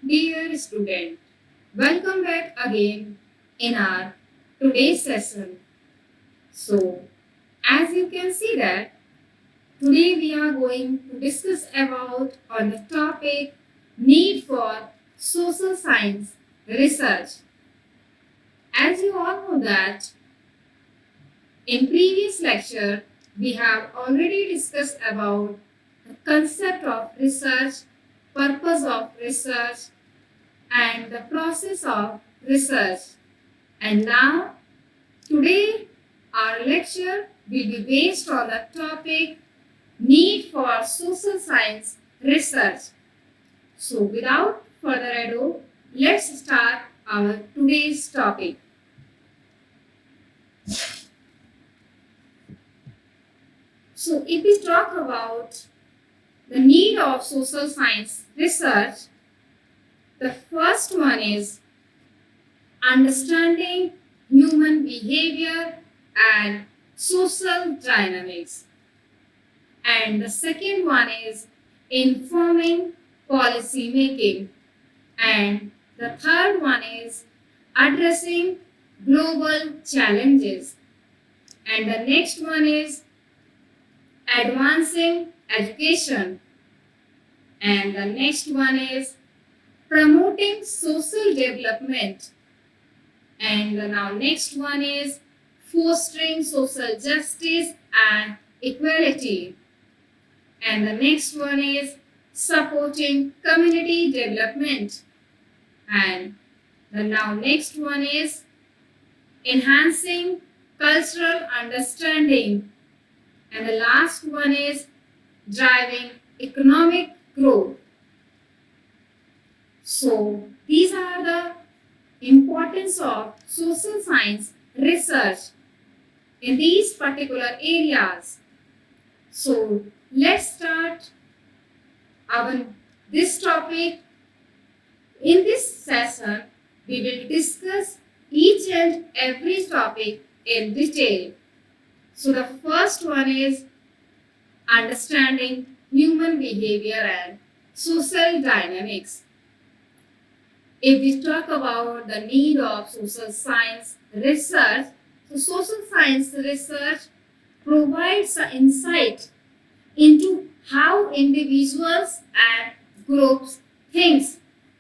Dear student, welcome back again in our today's session. So, as you can see that today we are going to discuss about on the topic need for social science research. As you all know that in previous lecture we have already discussed about the concept of research, purpose of research and the process of research. And now, today, our lecture will be based on the topic need for social science research. So, without further ado, let's start our today's topic. So, if we talk about the need of social science research, the first one is understanding human behavior and social dynamics. And the second one is informing policy making. And the third one is addressing global challenges. And the next one is advancing education. And the next one is promoting social development. And the now next one is fostering social justice and equality. And the next one is supporting community development. And the now next one is enhancing cultural understanding. And the last one is driving economic growth. So these are the importance of social science research in these particular areas. So let's start our this topic. In this session, we will discuss each and every topic in detail. So the first one is understanding human behavior and social dynamics. If we talk about the need of social science research, so social science research provides an insight into how individuals and groups think,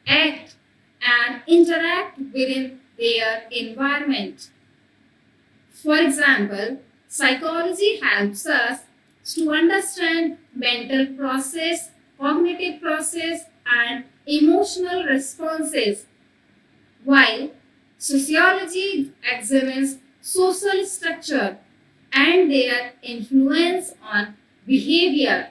act, and interact within their environment. For example, psychology helps us to understand mental process, cognitive process, and emotional responses, while sociology examines social structure and their influence on behavior.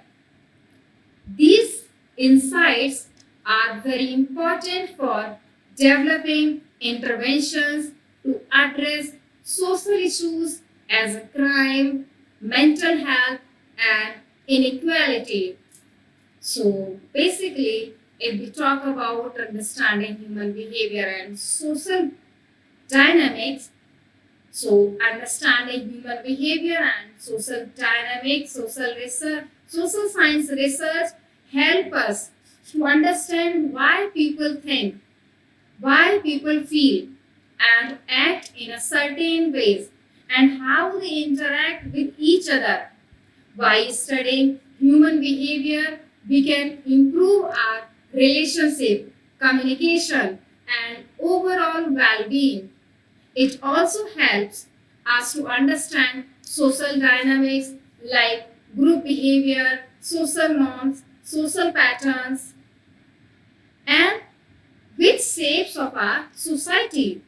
These insights are very important for developing interventions to address social issues as crime, mental health, and inequality. So basically, if we talk about understanding human behavior and social dynamics, so understanding human behavior and social dynamics, social science research help us to understand why people think, why people feel and act in a certain ways and how they interact with each other. By studying human behavior, we can improve our relationship, communication, and overall well being. It also helps us to understand social dynamics like group behavior, social norms, social patterns, and which shapes of our society.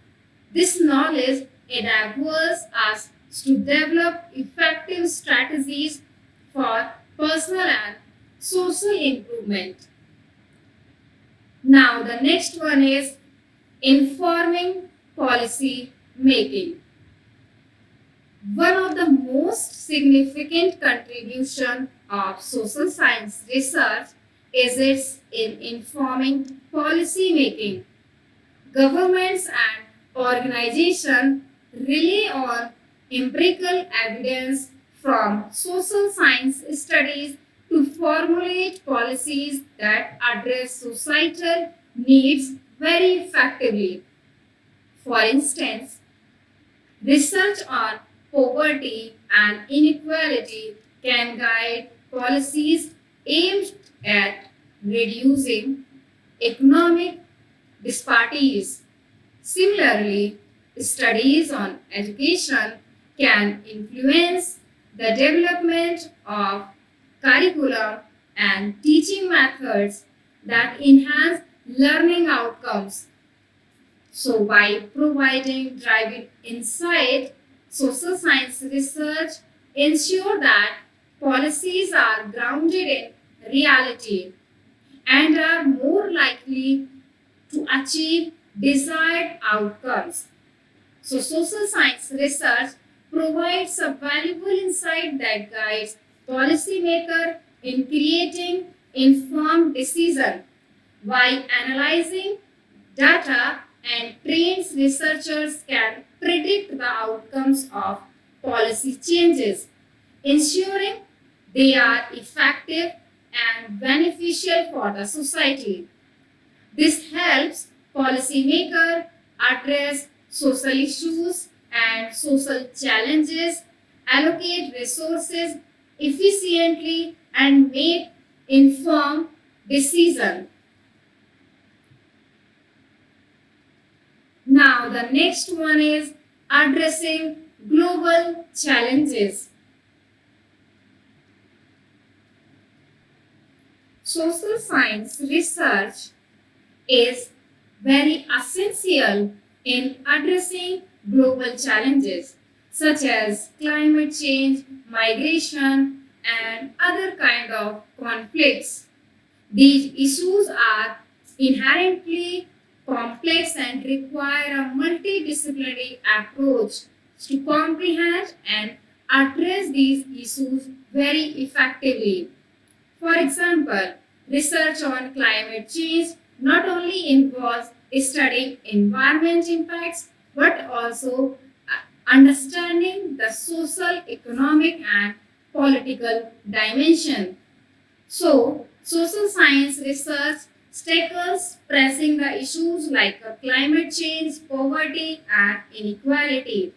This knowledge enables us to develop effective strategies for personal and social improvement. Now, the next one is informing policy making. One of the most significant contribution of social science research is its in informing policy making. Governments and organizations rely on empirical evidence from social science studies to formulate policies that address societal needs very effectively. For instance, research on poverty and inequality can guide policies aimed at reducing economic disparities. Similarly, studies on education can influence the development of curriculum and teaching methods that enhance learning outcomes. So, by providing driving insight, social science research ensure that policies are grounded in reality and are more likely to achieve desired outcomes. So, social science research provides a valuable insight that guides policymakers in creating informed decisions. By analyzing data and trained researchers can predict the outcomes of policy changes, ensuring they are effective and beneficial for the society. This helps policymakers address social issues and social challenges, allocate resources efficiently, and make informed decisions. Now, the next one is addressing global challenges. Social science research is very essential in addressing global challenges such as climate change, migration, and other kind of conflicts. These issues are inherently complex and require a multidisciplinary approach to comprehend and address these issues very effectively. For example, research on climate change not only involves studying environment impacts but also understanding the social, economic, and political dimension. So, social science research tackles pressing the issues like climate change, poverty, and inequality.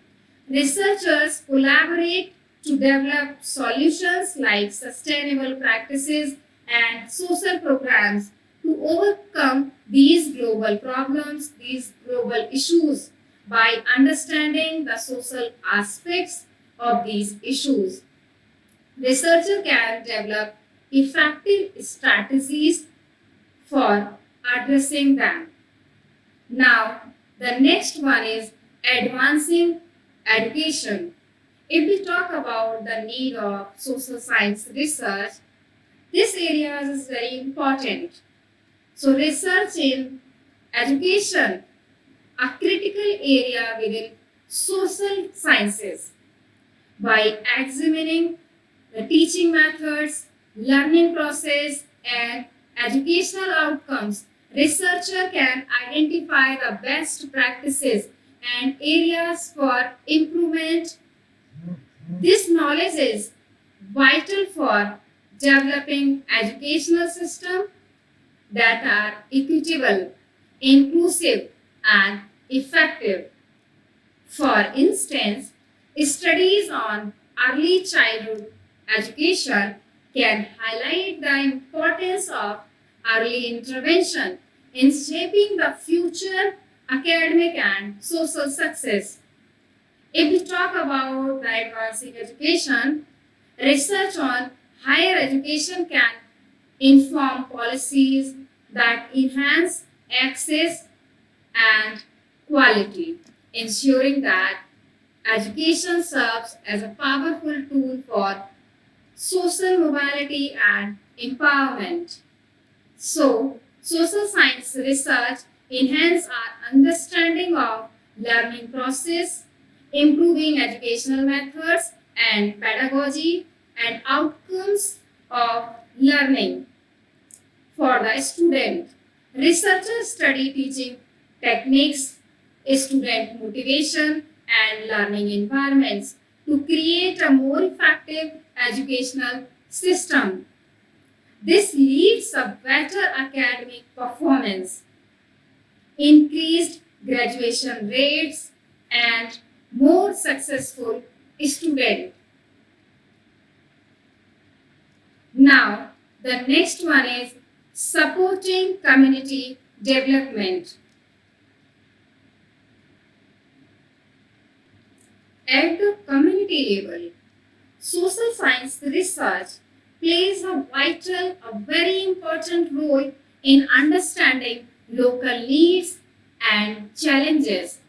Researchers collaborate to develop solutions like sustainable practices and social programs to overcome these global problems, these global issues by understanding the social aspects of these issues. Researcher can develop effective strategies for addressing them. Now, the next one is advancing education. If we talk about the need of social science research, this area is very important. So, research in education, a critical area within social sciences, by examining the teaching methods, learning process, and educational outcomes, researcher can identify the best practices and areas for improvement. This knowledge is vital for developing educational systems that are equitable, inclusive, and effective. For instance, studies on early childhood education can highlight the importance of early intervention in shaping the future academic and social success. If we talk about the advancing education, research on higher education can inform policies that enhance access and quality, ensuring that education serves as a powerful tool for social mobility and empowerment. So, social science research enhance our understanding of learning process, improving educational methods and pedagogy and outcomes of learning for the student. Researchers study teaching techniques, student motivation, and learning environments to create a more effective educational system. This leads a better academic performance increased graduation rates, and more successful students. Now, the next one is supporting community development. At the community level, social science research plays a very important role in understanding local needs and challenges.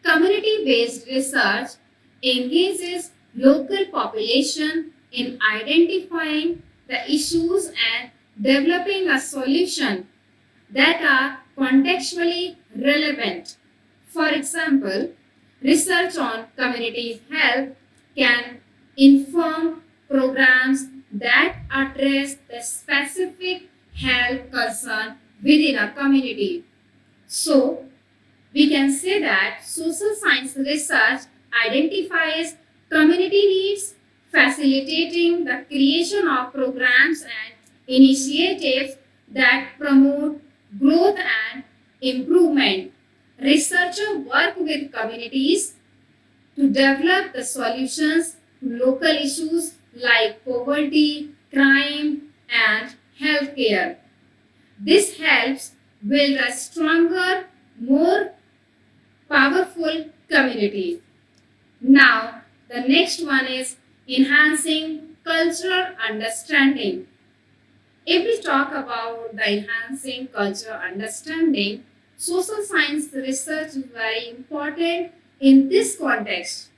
Community-based research engages local population in identifying the issues and developing a solution that are contextually relevant. For example, research on community health can inform programs that address the specific health concern within a community. So, we can say that social science research identifies community needs, facilitating the creation of programs and initiatives that promote growth and improvement. Researchers work with communities to develop the solutions to local issues like poverty, crime, and healthcare. This helps build a stronger, more powerful community. Now, the next one is enhancing cultural understanding. If we talk about the enhancing cultural understanding, social science research is very important in this context.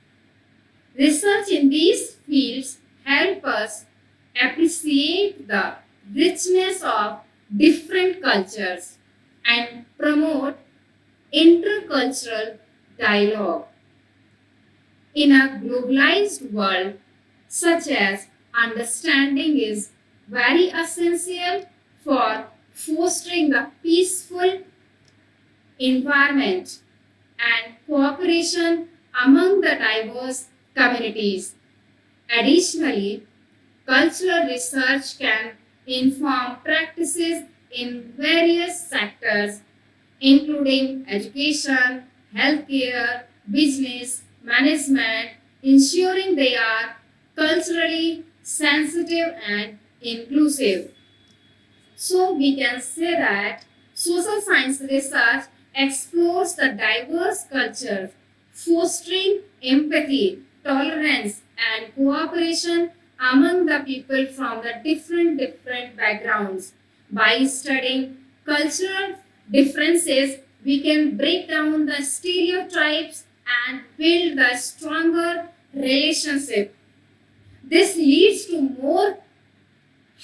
Research in these fields help us appreciate the richness of different cultures and promote intercultural dialogue. In a globalized world, such as understanding is very essential for fostering the peaceful environment and cooperation among the diverse communities. Additionally, cultural research can inform practices in various sectors, including education, healthcare, business, management, ensuring they are culturally sensitive and inclusive. So we can say that social science research explores the diverse cultures, fostering empathy, tolerance, and cooperation among the people from the different backgrounds. By studying cultural differences, we can break down the stereotypes and build the stronger relationship. This leads to more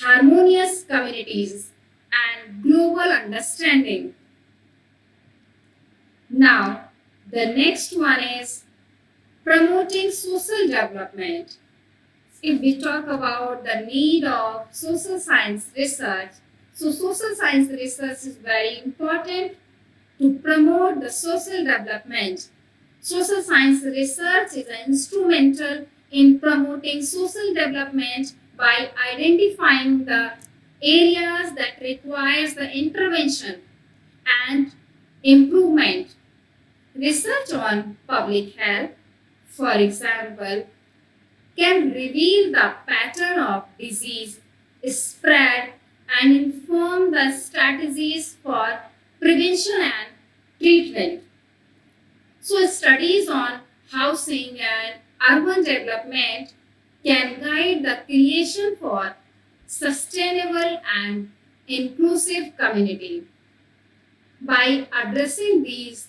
harmonious communities and global understanding. Now, the next one is promoting social development. If we talk about the need of social science research, so social science research is very important to promote the social development. Social science research is instrumental in promoting social development by identifying the areas that requires the intervention and improvement. Research on public health, for example, can reveal the pattern of disease spread and inform the strategies for prevention and treatment. So, studies on housing and urban development can guide the creation for sustainable and inclusive community. By addressing these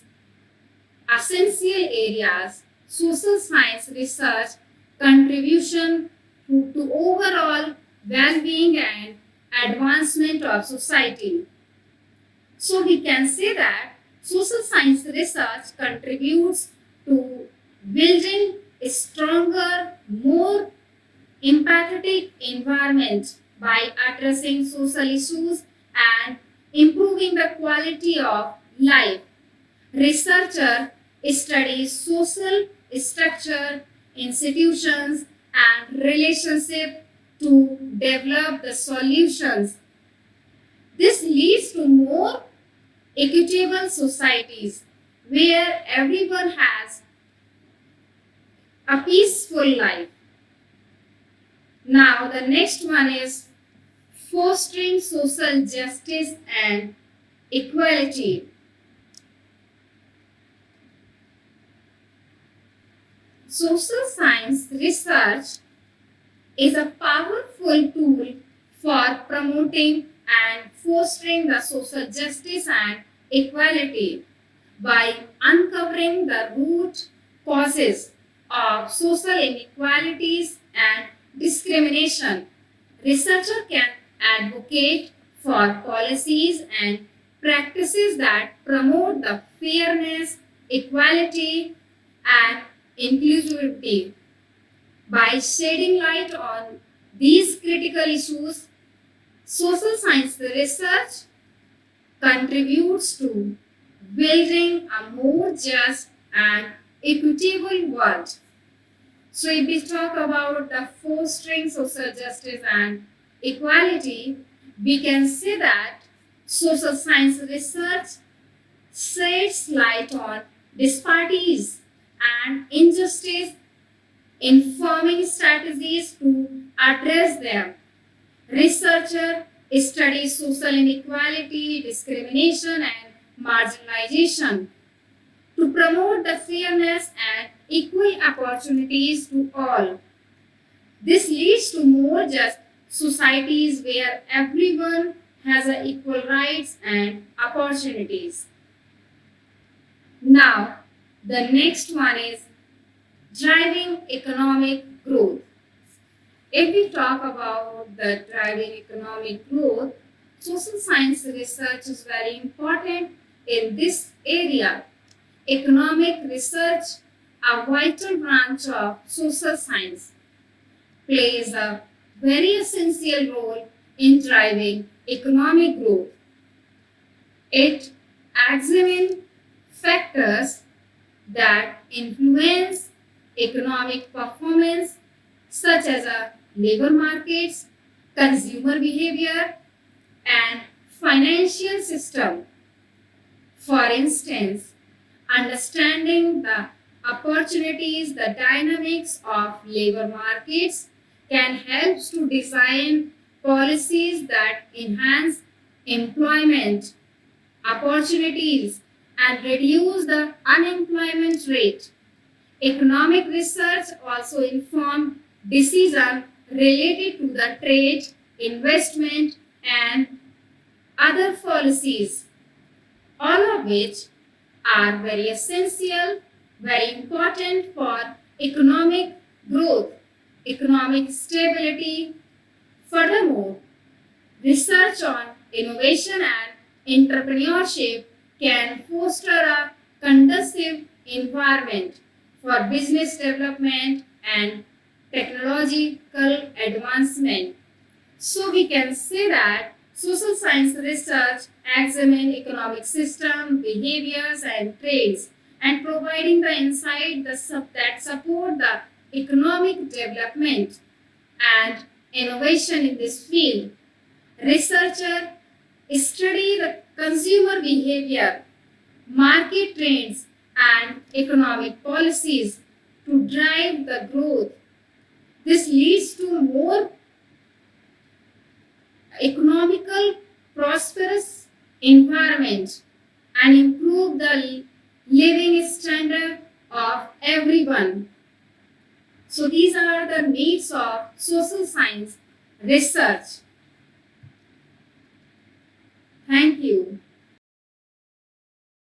essential areas, social science research contribution to overall well-being and advancement of society. So we can say that social science research contributes to building a stronger, more empathetic environment by addressing social issues and improving the quality of life. Researcher studies social structure, institutions, and relationship to develop the solutions. This leads to more equitable societies where everyone has a peaceful life. Now, the next one is fostering social justice and equality. Social science research is a powerful tool for promoting and fostering the social justice and equality by uncovering the root causes of social inequalities and discrimination. Researchers can advocate for policies and practices that promote the fairness, equality, and inclusivity. By shedding light on these critical issues, social science research contributes to building a more just and equitable world. So, if we talk about the fostering social justice and equality, we can say that social science research sheds light on disparities and injustice, informing strategies to address them. Researcher studies social inequality, discrimination, and marginalization to promote the fairness and equal opportunities to all. This leads to more just societies where everyone has equal rights and opportunities. Now, the next one is driving economic growth. If we talk about the driving economic growth, social science research is very important in this area. Economic research, a vital branch of social science, plays a very essential role in driving economic growth. It examines factors that influence economic performance, such as labor markets, consumer behavior, and financial system. For instance, understanding the opportunities, the dynamics of labor markets can help to design policies that enhance employment opportunities and reduce the unemployment rate. Economic research also informs decisions related to the trade, investment, and other policies, all of which are very essential, very important for economic growth, economic stability. Furthermore, research on innovation and entrepreneurship can foster a conducive environment for business development and technological advancement. So we can say that social science research examines economic system, behaviors, and trades, and providing the insight that support the economic development and innovation in this field. Researchers study the consumer behavior, market trends, and economic policies to drive the growth. This leads to more economical, prosperous environment and improve the living standard of everyone. So these are the needs of social science research. Thank you.